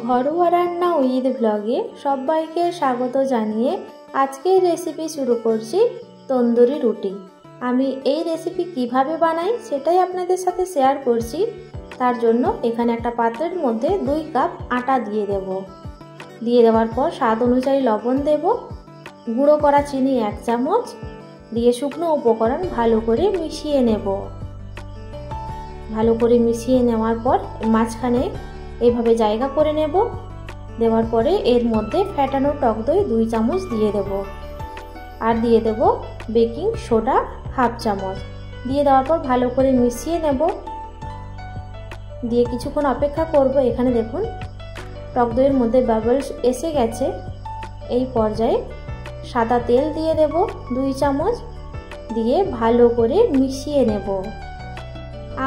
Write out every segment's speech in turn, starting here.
ঘরোয়া রান্না উইথ ব্লগে সবাইকে স্বাগত জানিয়ে আজকের রেসিপি শুরু করছি তন্দুরি রুটি। আমি এই রেসিপি কিভাবে বানাই সেটাই আপনাদের সাথে শেয়ার করছি। তার জন্য এখানে একটা পাত্রের মধ্যে 2 কাপ আটা দিয়ে দেব। দিয়ে দেওয়ার পর স্বাদ অনুযায়ী লবণ দেব, গুঁড়ো করা চিনি 1 চামচ দিয়ে শুকনো উপকরণ ভালো করে মিশিয়ে নেব। ভালো করে মিশিয়ে নেওয়ার পর মাঝখানে এইভাবে জায়গা করে নেব। দেওয়ার পরে এর মধ্যে ফ্যাটানো টক দই 2 চামচ দিয়ে দেব, আর দিয়ে দেব বেকিং সোডা 1/2 চামচ। দিয়ে দেওয়ার পর ভালো করে মিশিয়ে নেব, দিয়ে কিছুক্ষণ অপেক্ষা করব। এখানে দেখুন টক দইয়ের মধ্যে বাবলস এসে গেছে। এই পর্যায়ে সাদা তেল দিয়ে দেব 2 চামচ, দিয়ে ভালো করে মিশিয়ে নেব।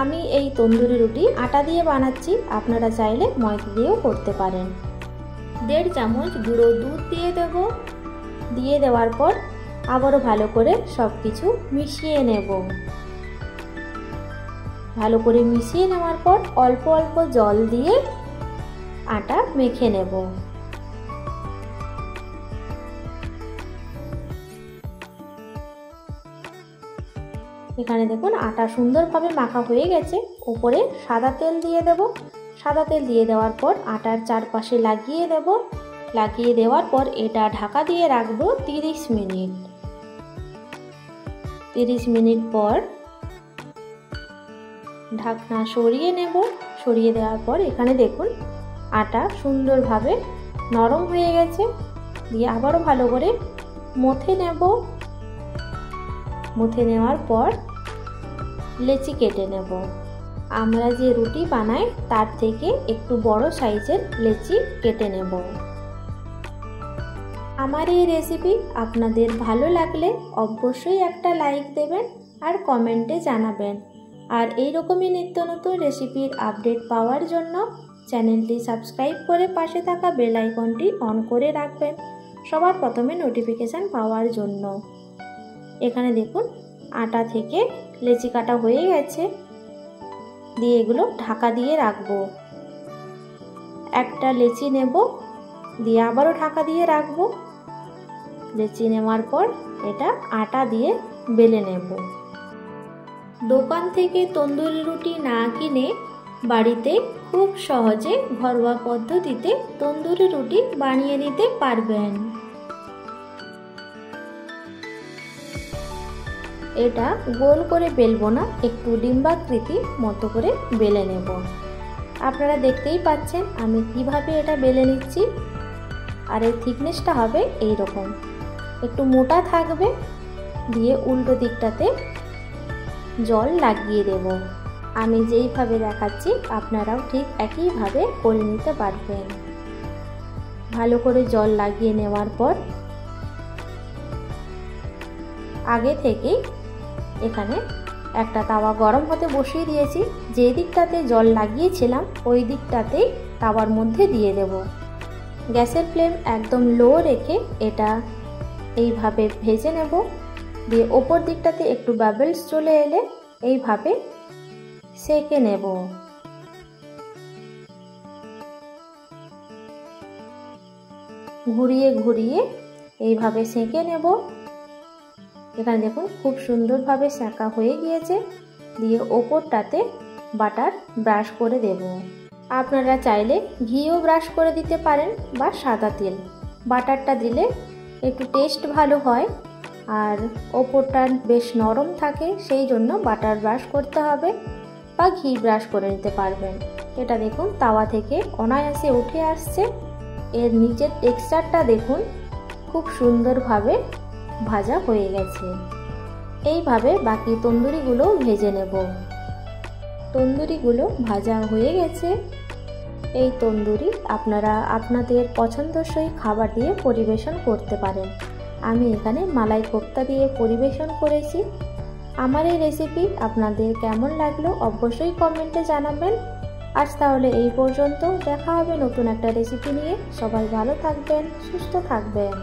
আমি এই তন্দুরি রুটি আটা দিয়ে বানাচ্ছি, আপনারা চাইলে ময়দা দিয়েও করতে পারেন। 1.5 চামচ গুঁড়ো দুধ দিয়ে দেব। দিয়ে দেওয়ার পর আবারও ভালো করে সব কিছু মিশিয়ে নেব। ভালো করে মিশিয়ে নেওয়ার পর অল্প অল্প জল দিয়ে আটা মেখে নেব। এখানে দেখুন আটা সুন্দরভাবে মাখা হয়ে গেছে। উপরে সাদা তেল দিয়ে দেব। সাদা তেল দিয়ে দেওয়ার পর আটার চারপাশে লাগিয়ে দেব। লাগিয়ে দেওয়ার পর এটা ঢাকা দিয়ে রাখবো 30 মিনিট। 30 মিনিট পর ঢাকনা সরিয়ে নেব। সরিয়ে দেওয়ার পর এখানে দেখুন আটা সুন্দরভাবে নরম হয়ে গেছে। দিয়ে আবারও ভালো করে মথে নেব। মুথে নেওয়ার পর লেচি কেটে নেব। আমরা যে রুটি বানাই তার থেকে একটু বড় সাইজের লেচি কেটে নেব। আমার এই রেসিপি আপনাদের ভালো লাগলে অবশ্যই একটা লাইক দেবেন আর কমেন্টে জানাবেন। আর এই রকমই নিত্য নতুন রেসিপির আপডেট পাওয়ার জন্য চ্যানেলটি সাবস্ক্রাইব করে পাশে থাকা বেল আইকনটি অন করে রাখবেন সবার প্রথমে নোটিফিকেশান পাওয়ার জন্য। এখানে দেখুন আটা থেকে লেচি কাটা হয়ে গেছে। দিয়ে এগুলো ঢাকা দিয়ে রাখবো। একটা লেচি নেব, দিয়ে আবারও ঢাকা দিয়ে রাখবো। লেচি নেওয়ার পর এটা আটা দিয়ে বেলে নেব। দোকান থেকে তন্দুরি রুটি না কিনে বাড়িতে খুব সহজে ঘরোয়া পদ্ধতিতে তন্দুরি রুটি বানিয়ে নিতে পারবেন। এটা গোল করে বেলবো না, একটু ডিম্বাকৃতি মতো করে বেলে নেব। আপনারা দেখতেই পাচ্ছেন আমি কিভাবে এটা বেলে নিচ্ছি। আর এর থিকনেসটা হবে এই রকম, একটু মোটা থাকবে। দিয়ে উল্টো দিকটাতে জল লাগিয়ে দেব। আমি যেইভাবে দেখাচ্ছি আপনারাও ঠিক একইভাবে করে নিতে পারবেন। ভালো করে জল লাগিয়ে নেওয়ার পর আগে থেকেই এখানে একটা তাওয়া গরম হতে বসিয়ে দিয়েছি। যে দিকটাতে জল লাগিয়েছিলাম ওই দিকটাতেই তাওয়ার মধ্যে দিয়ে দেব। গ্যাসের ফ্লেম একদম লো রেখে এটা এইভাবে ভেজে নেব। দিয়ে ওপর দিকটাতে একটু বাবলস চলে এলে এইভাবে সেঁকে নেব। ঘুরিয়ে ঘুরিয়ে এইভাবে সেঁকে নেব। এখানে দেখুন খুব সুন্দরভাবে সেঁকা হয়ে গিয়েছে। দিয়ে ওপরটাতে বাটার ব্রাশ করে দেব। আপনারা চাইলে ঘিও ব্রাশ করে দিতে পারেন বা সাদা তেল। বাটারটা দিলে একটু টেস্ট ভালো হয় আর ওপরটা বেশ নরম থাকে, সেই জন্য বাটার ব্রাশ করতে হবে বা ঘি ব্রাশ করে নিতে পারবেন। এটা দেখুন তাওয়া থেকে অনায়াসে উঠে আসছে। এর নিচের টেক্সচারটা দেখুন খুব সুন্দরভাবে ভাজা হয়ে গেছে। এইভাবে বাকি তন্দুরিগুলো ভেজে নেব। তন্দুরিগুলো ভাজা হয়ে গেছে। এই তন্দুরি আপনারা আপনাদের পছন্দসই খাবার দিয়ে পরিবেশন করতে পারেন। আমি এখানে মালাই কোফতা দিয়ে পরিবেশন করেছি। আমার এই রেসিপি আপনাদের কেমন লাগলো অবশ্যই কমেন্টে জানাবেন। আজ তাহলে এই পর্যন্ত, দেখা হবে নতুন একটা রেসিপি নিয়ে। সবাই ভালো থাকবেন, সুস্থ থাকবেন।